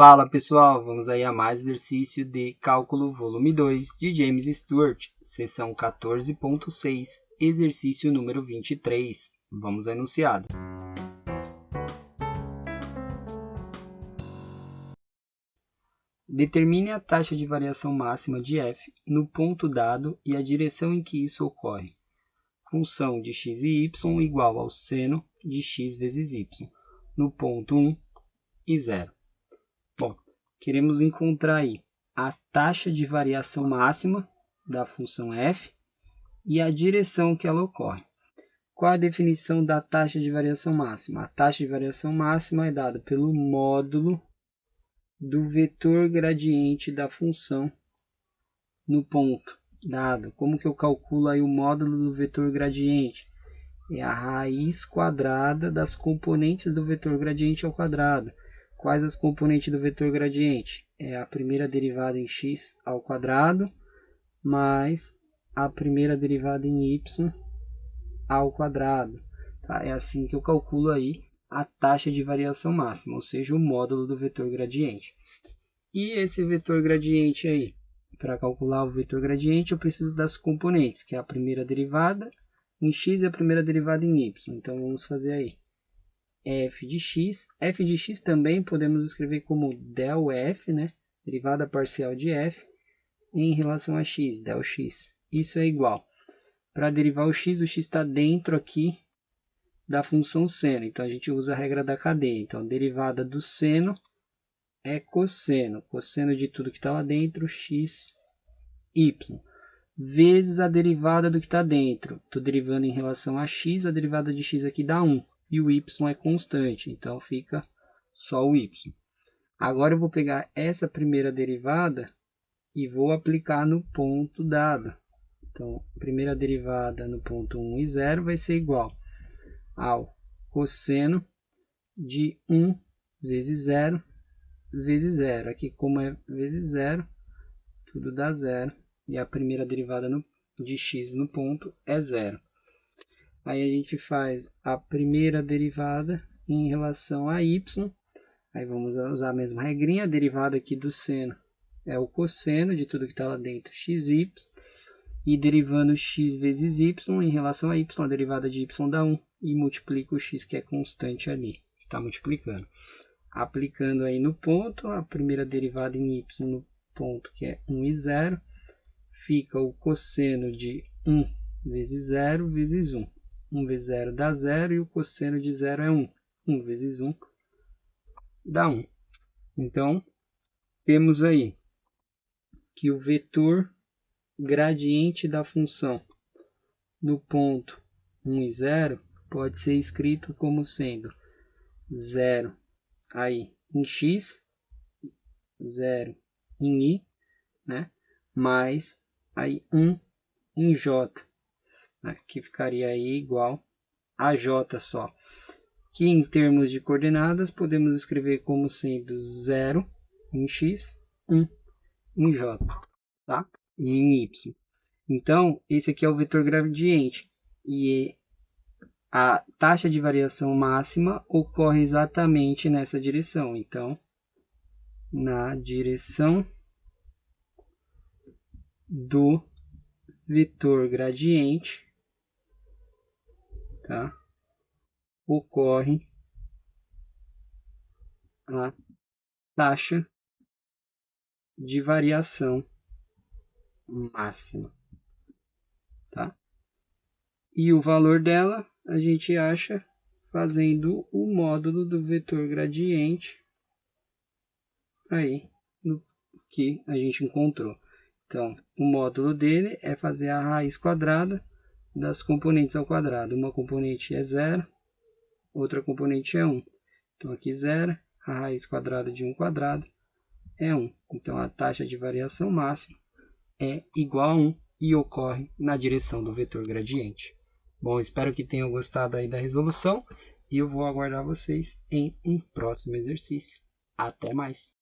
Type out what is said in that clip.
Fala pessoal, vamos aí a mais exercício de cálculo volume 2 de James Stewart, seção 14.6, exercício número 23. Vamos ao enunciado. Determine a taxa de variação máxima de f no ponto dado e a direção em que isso ocorre. Função de x e y igual ao seno de x vezes y, no ponto 1 e 0. Bom, queremos encontrar aí a taxa de variação máxima da função f e a direção que ela ocorre. Qual a definição da taxa de variação máxima? A taxa de variação máxima é dada pelo módulo do vetor gradiente da função no ponto dado. Como que eu calculo aí o módulo do vetor gradiente? É a raiz quadrada das componentes do vetor gradiente ao quadrado. Quais as componentes do vetor gradiente? É a primeira derivada em x ao quadrado mais a primeira derivada em y ao quadrado. Tá? É assim que eu calculo aí a taxa de variação máxima, ou seja, o módulo do vetor gradiente. E esse vetor gradiente aí, para calcular o vetor gradiente, eu preciso das componentes, que é a primeira derivada em x e a primeira derivada em y. Então, vamos fazer aí f de x. F de x também podemos escrever como del f, né? Derivada parcial de f em relação a x, del x. Isso é igual. Para derivar o x está dentro aqui da função seno. Então, a gente usa a regra da cadeia. Então, derivada do seno é cosseno. Cosseno de tudo que está lá dentro, x, y. Vezes a derivada do que está dentro. Estou derivando em relação a x, a derivada de x aqui dá 1. E o y é constante, então fica só o y. Agora eu vou pegar essa primeira derivada e vou aplicar no ponto dado. Então, a primeira derivada no ponto 1 e 0 vai ser igual ao cosseno de 1 vezes 0 vezes 0. Aqui, como é vezes 0, tudo dá 0. E a primeira derivada de x no ponto é 0. Aí a gente faz a primeira derivada em relação a y. Aí vamos usar a mesma regrinha. A derivada aqui do seno é o cosseno de tudo que está lá dentro, xy. E derivando x vezes y em relação a y, a derivada de y dá 1. E multiplica o x que é constante ali, que está multiplicando. Aplicando aí no ponto, a primeira derivada em y no ponto, que é 1 e 0. Fica o cosseno de 1 vezes 0 vezes 1. 1 vezes 0 dá 0 e o cosseno de 0 é 1. 1 vezes 1 dá 1. Então, temos aí que o vetor gradiente da função no ponto 1 e 0 pode ser escrito como sendo 0 aí em x, 0 em y, né? Mais aí 1 em j, né? Que ficaria aí igual a j só. Que em termos de coordenadas podemos escrever como sendo 0 em x, 1 em j, tá? E em y. Então, esse aqui é o vetor gradiente. E a taxa de variação máxima ocorre exatamente nessa direção. Então, na direção do vetor gradiente, tá? Ocorre a taxa de variação máxima, tá? E o valor dela a gente acha fazendo o módulo do vetor gradiente aí no que a gente encontrou. Então, o módulo dele é fazer a raiz quadrada das componentes ao quadrado. Uma componente é 0, outra componente é 1. Então, aqui 0, a raiz quadrada de 1 quadrado é 1. Então, a taxa de variação máxima é igual a 1 e ocorre na direção do vetor gradiente. Bom, espero que tenham gostado aí da resolução e eu vou aguardar vocês em um próximo exercício. Até mais!